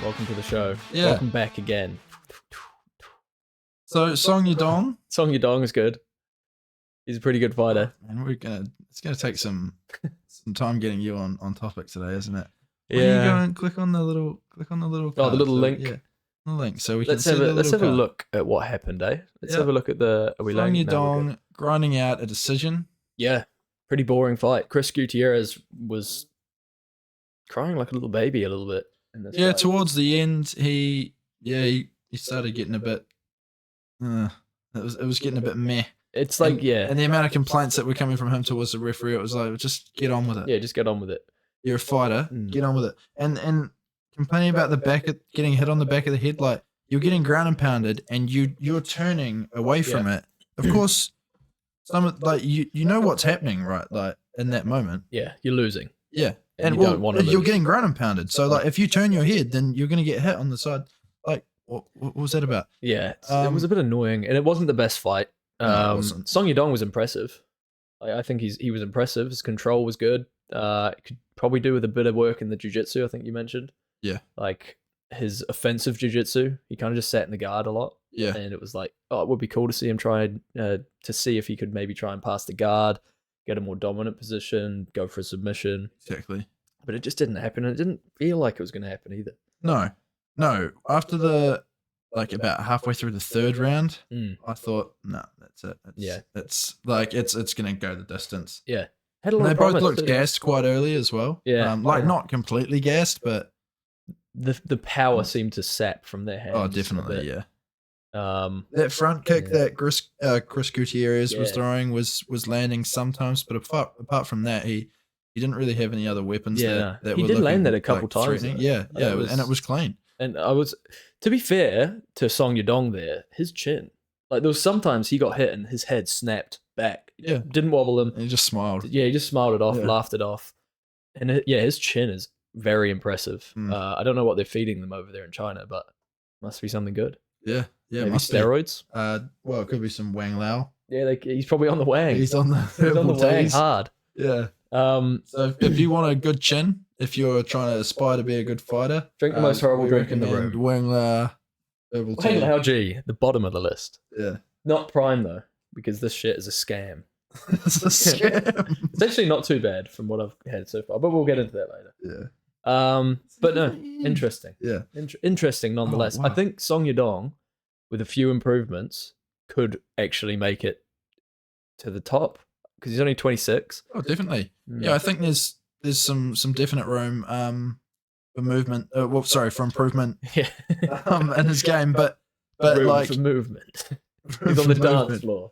Welcome to the show. Yeah. Welcome back again. So Song Yadong. Song Yadong is good. He's a pretty good fighter. And it's gonna take some time getting you on topic today, isn't it? Yeah. Why don't you go and click on the little Oh, the card, little link. Yeah. The link. So we Let's can see have a card. look at what happened, eh? Let's Yeah. have a look at the. Are we Song laying? No, we're Yadong good. grinding out a decision. Yeah, pretty boring fight. Chris Gutierrez was crying like a little baby a little bit in this. Yeah, fight. towards the end he started getting a bit it was getting a bit meh. It's like and, yeah, And the amount of complaints that were coming from him towards the referee, it was like, just get on with it. yeah. Just get on with it. You're a fighter. Mm. Get on with it. And complaining about getting hit on the back of the head, like you're getting ground and pounded, and you're turning away from it. Of course, you know what's happening, right? Like in that moment. Yeah, you're losing. Yeah, And you don't want to you're lose. getting ground and pounded. So like, if you turn your head, then you're gonna get hit on the side. Like, what was that about? Yeah, it was a bit annoying, and it wasn't the best fight. No, it wasn't. Song Yadong was impressive. I think he was impressive. His control was good. Could probably do with a bit of work in the jiu-jitsu, I think you mentioned. Yeah. Like his offensive jiu-jitsu, he kind of just sat in the guard a lot. Yeah, And it was like, oh, it would be cool to see him try to see if he could maybe try and pass the guard, get a more dominant position, go for a submission. exactly. But it just didn't happen, and it didn't feel like it was going to happen either. No. After about halfway through the third round, I thought, no, that's it. It's gonna go the distance. Yeah. Had a lot And they of both promise, looked too. gassed quite early as well. Yeah. Not completely gassed, but The power seemed to sap from their hands. oh, a bit. definitely, yeah. That That front kick that Chris Gutierrez was Yeah. throwing was landing sometimes, but apart from that, he didn't really have any other weapons. Yeah, that he were did land looking, that a couple like, times, threatening. though. Yeah, That and it was clean. And to be fair to Song Yadong there, his chin, like there was sometimes he got hit and his head snapped back. Yeah. Didn't wobble him. And he just smiled. Yeah, he just smiled it off, Yeah. laughed it off. And his chin is very impressive. Mm. I don't know what they're feeding them over there in China, but must be something good. Yeah, Maybe must be. steroids. Well, it could be some Wang Lao. Yeah, he's probably on the wang. He's on the He's on the herbal wang teas. hard. Yeah. Um, So if you want a good chin, if you're trying to aspire to be a good fighter, Drink the most horrible we drink in the recommend room. Wang Lao herbal Wang tea. Lao G, the bottom of the list. Yeah. Not Prime though, because this shit is a scam. It's a scam. It's actually not too bad from what I've had so far, but we'll get into that later. Yeah. But no, interesting. Yeah. Interesting nonetheless. wow. I think Song Yadong, with a few improvements, could actually make it to the top because he's only 26. Oh, definitely. Mm. Yeah, I think there's some definite room for movement. For improvement Yeah. in his game, but Room like for movement. room He's on the for dance movement. floor.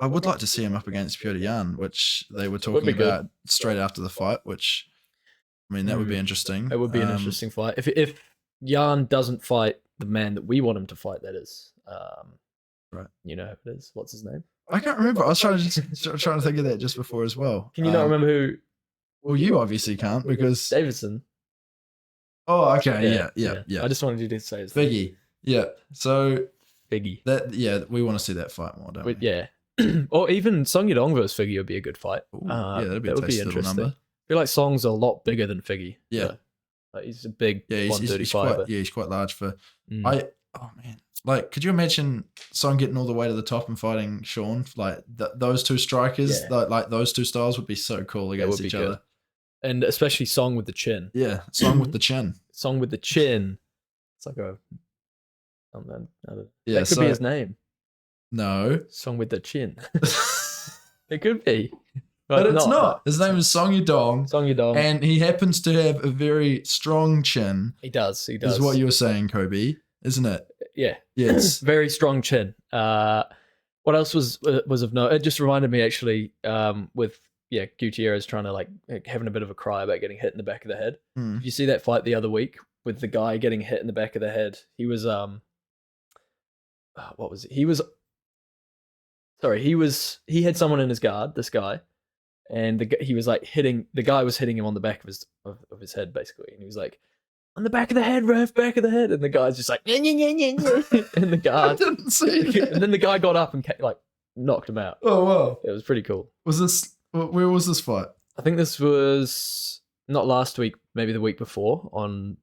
I would like to see him up against Piotr Jan, which they were be talking good. about straight after the fight. Which, I mean, that would be interesting. It would be an interesting fight. If Jan doesn't fight the man that we want him to fight, that is. Right. You know who it is. What's his name? I can't remember. I was trying to think of that just before as well. Can you not remember who? Well, you obviously can't because. Davidson. Oh, okay. Yeah. I just wanted you to say his name. Figgy. Yeah. So Figgy. we want to see that fight more, don't we? Yeah. Or even Song Yadong versus Figgy would be a good fight. Ooh, yeah, that'd be a tasty little interesting. number. I feel like Song's a lot bigger than Figgy. Yeah. So, like, he's a big Yeah, he's 135. quite, he's quite large for. Mm. Oh man, like, could you imagine Song getting all the way to the top and fighting Sean? Like those two strikers, Yeah. like those two styles would be so cool against would be each good. other. And especially Song with the chin. Yeah, Song with the chin. Song with the chin. It's like a. Oh man, Yeah, that could be his name. No, Song with the chin. It could be, but it's not. His name is Song Yadong, Song Yadong. and he happens to have a very strong chin. He does. He does. Is what you were saying, Kobe, isn't it? Yeah. Yes. Very strong chin. What else was of note? It just reminded me actually with Gutierrez trying to like having a bit of a cry about getting hit in the back of the head. Hmm. Did you see that fight the other week with the guy getting hit in the back of the head? He was what was it? He had someone in his guard, this guy, and he was like the guy was hitting him on the back of his head basically, and he was like, on the back of the head, ref, back of the head, and the guy's just like, and the I guard, didn't see that. and then the guy got up and like knocked him out. Oh wow! It was pretty cool. Was this? Where was this fight? I think this was not last week, maybe the week before on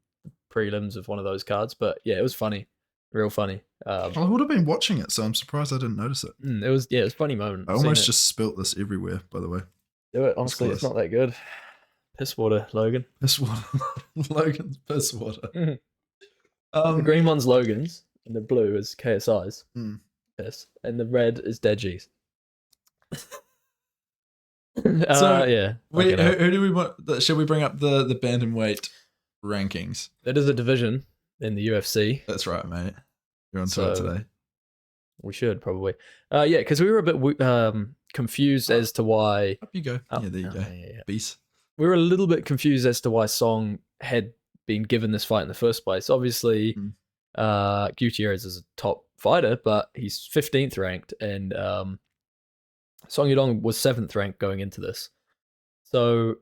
prelims of one of those cards. But yeah, it was funny, real funny. I would have been watching it, so I'm surprised I didn't notice it. It was a funny moment. I almost just spilt this everywhere, by the way. Do it. Honestly, it's not that good. Piss water, Logan. Piss water. Logan's piss water. The green one's Logan's, and the blue is KSI's. Mm. Piss, and the red is Deji's. So yeah. Who do we want? Should we bring up the bantamweight rankings? That is a division in the UFC. That's right, mate. You're on it today. We should probably. Yeah, because we were a bit confused as to why. Up you go. Yeah, there you go. Yeah. Beast. We were a little bit confused as to why Song had been given this fight in the first place. Obviously, Gutierrez is a top fighter, but he's 15th ranked, and Song Yadong was 7th ranked going into this. So,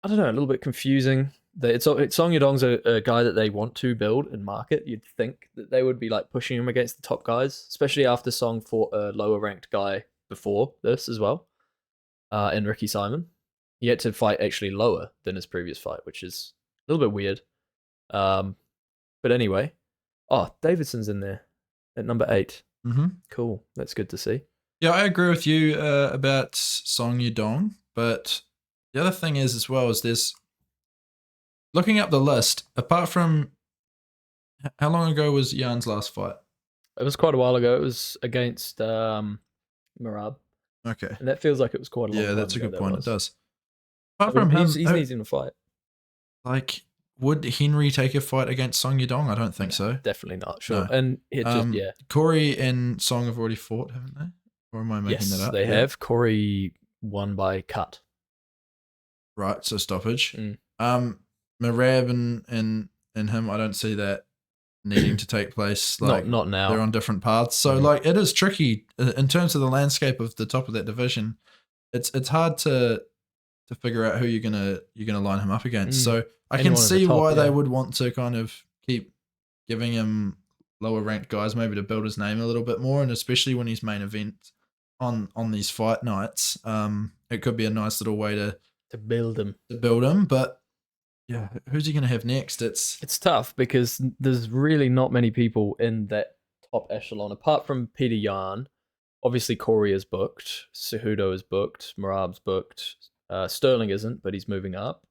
I don't know, a little bit confusing. Song Yadong's a guy that they want to build and market. You'd think that they would be like pushing him against the top guys, especially after Song fought a lower ranked guy before this as well, in Ricky Simon. He had to fight actually lower than his previous fight, which is a little bit weird. But anyway, Davidson's in there at number 8. Mm-hmm. Cool, that's good to see. Yeah, I agree with you about Song Yadong, but the other thing is as well is there's looking up the list. Apart from how long ago was Jan's last fight? It was quite a while ago. It was against Merab. Okay, and that feels like it was quite a long. Yeah, that's a good point. It does. Apart from him, he's needing a fight. Like, would Henry take a fight against Song Yadong? I don't think so. Definitely not. Sure. No. And it just Corey and Song have already fought, haven't they? Or am I making that up? They have. Corey won by cut. Right, so stoppage. Merab and him, I don't see that needing to take place. Like, not now. They're on different paths. So like it is tricky in terms of the landscape of the top of that division. It's hard to figure out who you're gonna line him up against. So I can see why they would want to kind of keep giving him lower ranked guys maybe to build his name a little bit more, and especially when he's main event on these fight nights. It could be a nice little way to build him. But yeah, who's he going to have next? It's tough because there's really not many people in that top echelon apart from Peter Yan. Obviously, Corey is booked. Cejudo is booked. Merab's booked. Sterling isn't, but he's moving up.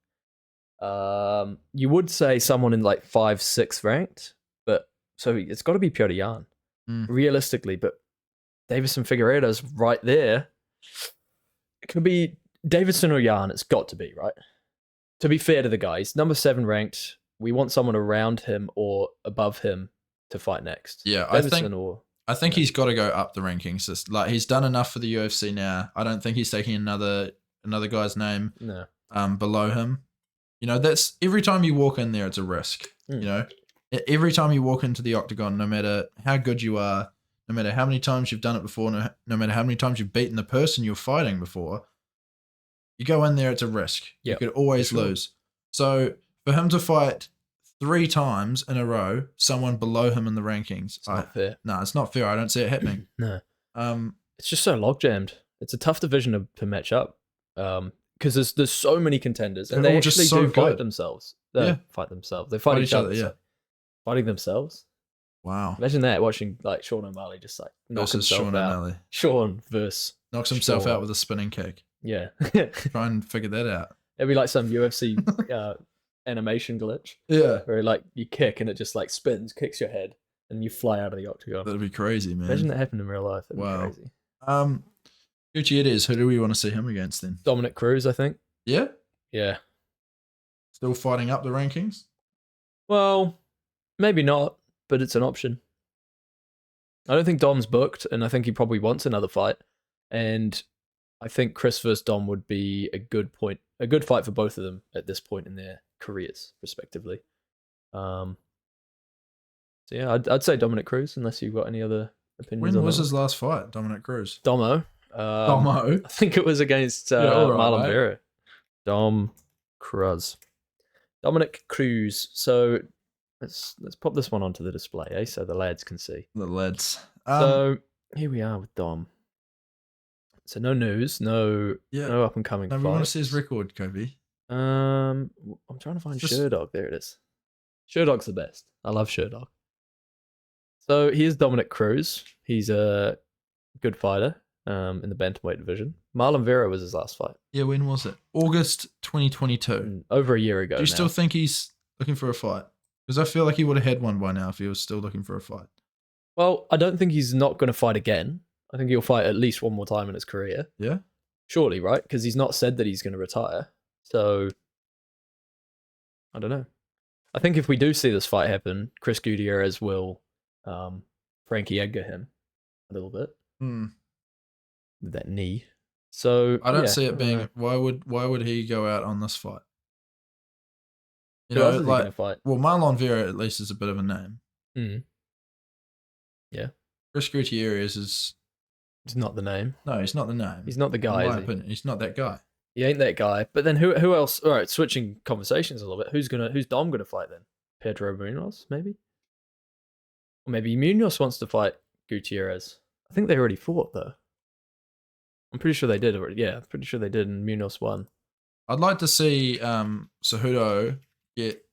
You would say someone in like 5, 6 ranked, but so it's got to be Peter Yan, realistically. But Davison Figueiredo's right there. It could be Davidson or Yan. It's got to be, right? To be fair to the guy, he's number 7 ranked. We want someone around him or above him to fight next. Yeah, Davidson I think he's got to go up the rankings. Just like he's done enough for the UFC now. I don't think he's taking another guy's name below him. You know, that's every time you walk in there, it's a risk. You know, every time you walk into the octagon, no matter how good you are, no matter how many times you've done it before, no matter how many times you've beaten the person you're fighting before, you go in there, it's a risk. You could always lose. So for him to fight 3 times in a row, someone below him in the rankings, it's not fair. No, it's not fair. I don't see it happening. No. It's just so log jammed. It's a tough division to match up. Because there's so many contenders, and they actually do fight themselves. They fight themselves. They fight each other. Yeah, fighting themselves. Wow! Imagine that, watching like Sean O'Malley just like knock himself out. Sean versus knocks himself out with a spinning kick. Yeah, try and figure that out. It'd be like some UFC animation glitch. Yeah, where like you kick and it just like spins, kicks your head, and you fly out of the octagon. That'd be crazy, man. Imagine that happened in real life. That'd be crazy. Gutierrez, who do we want to see him against then? Dominic Cruz, I think. Yeah? Yeah. Still fighting up the rankings? Well, maybe not, but it's an option. I don't think Dom's booked, and I think he probably wants another fight. And I think Chris versus Dom would be a good fight for both of them at this point in their careers, respectively. So yeah, I'd say Dominic Cruz, unless you've got any other opinions. When was his last fight, Dominic Cruz? Domo. I think it was against Marlon Vera. Dom Cruz. Dominic Cruz. So let's pop this one onto the display, so the lads can see. The lads. So here we are with Dom. So no news, no up and coming. No, we want to see his record, Kobe. I'm trying to find Just- Sherdog. There it is. Sherdog's the best. I love Sherdog. So here's Dominic Cruz. He's a good fighter in the bantamweight division. Marlon Vera was his last fight. Yeah, when was it? August 2022. Over a year ago. Do you now. still think he's looking for a fight? Because I feel like he would have had one by now if he was still looking for a fight. Well, I don't think he's not going to fight again. I think he'll fight at least one more time in his career. Yeah? Surely, right? Because he's not said that he's going to retire. So, I don't know. I think if we do see this fight happen, Chris Gutierrez will Frankie Edgar him a little bit with that knee. So I don't yeah, see I it don't being. know. Why would he go out on this fight? You Who know, else is he like gonna fight? well, Marlon Vera at least is a bit of a name. Mm. Yeah, Chris Gutierrez is he's not the name. no, he's not the name. He's not the guy. In Is my he? opinion, he's not that guy. He ain't that guy. But then who else? All right, switching conversations a little bit. Who's Dom gonna fight then? Pedro Munoz, maybe? Or maybe Munoz wants to fight Gutierrez. I think they already fought though. I'm pretty sure they did already. Yeah, I'm pretty sure they did, and Munoz won. I'd like to see Cejudo get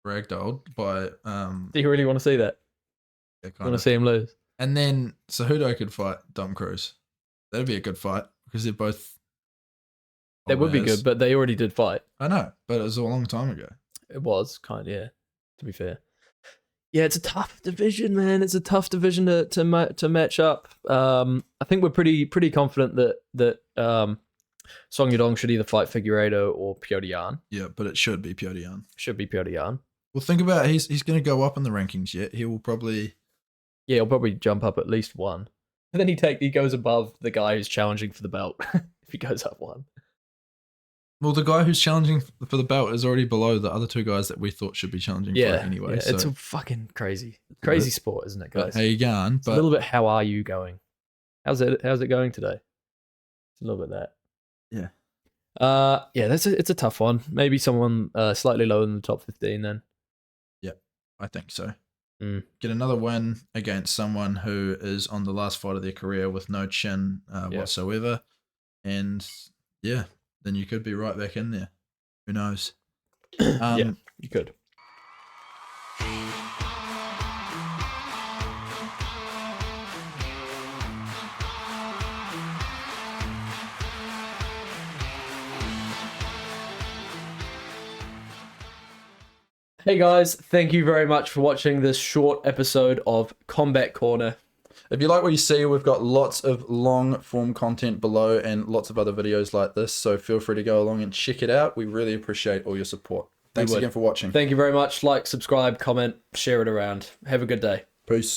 ragdolled by Do you really want to see that? yeah, You kind want to of. see him lose? And then Cejudo could fight Dom Cruz. That'd be a good fight because they're both. That would be old as. good, but they already did fight. I know, but it was a long time ago. It was kind of, yeah. To be fair, yeah, it's a tough division, man. It's a tough division to match up. I think we're pretty confident that Song Yadong should either fight Figueiredo or Piotr Jan. Yeah, but it should be Piotr Jan. Should be Piotr Jan. Well, think about it. He's going to go up in the rankings yet. He will probably. Yeah, he'll probably jump up at least one, and then he goes above the guy who's challenging for the belt if he goes up one. Well, the guy who's challenging for the belt is already below the other two guys that we thought should be challenging for it anyway. Yeah, so. it's a fucking crazy sport, isn't it, guys? How you going? It's a little bit. How are you going? How's it going today? It's a little bit that. Yeah. Yeah, it's a tough one. Maybe someone slightly lower than the top 15 then. Yeah, I think so. Mm. Get another win against someone who is on the last fight of their career with no chin whatsoever, and yeah, then you could be right back in there. Who knows? Yeah, you could. Hey guys, thank you very much for watching this short episode of Combat Corner. If you like what you see, we've got lots of long form content below and lots of other videos like this, so feel free to go along and check it out. We really appreciate all your support. Thanks again for watching. Thank you very much. Like, subscribe, comment, share it around. Have a good day. Peace.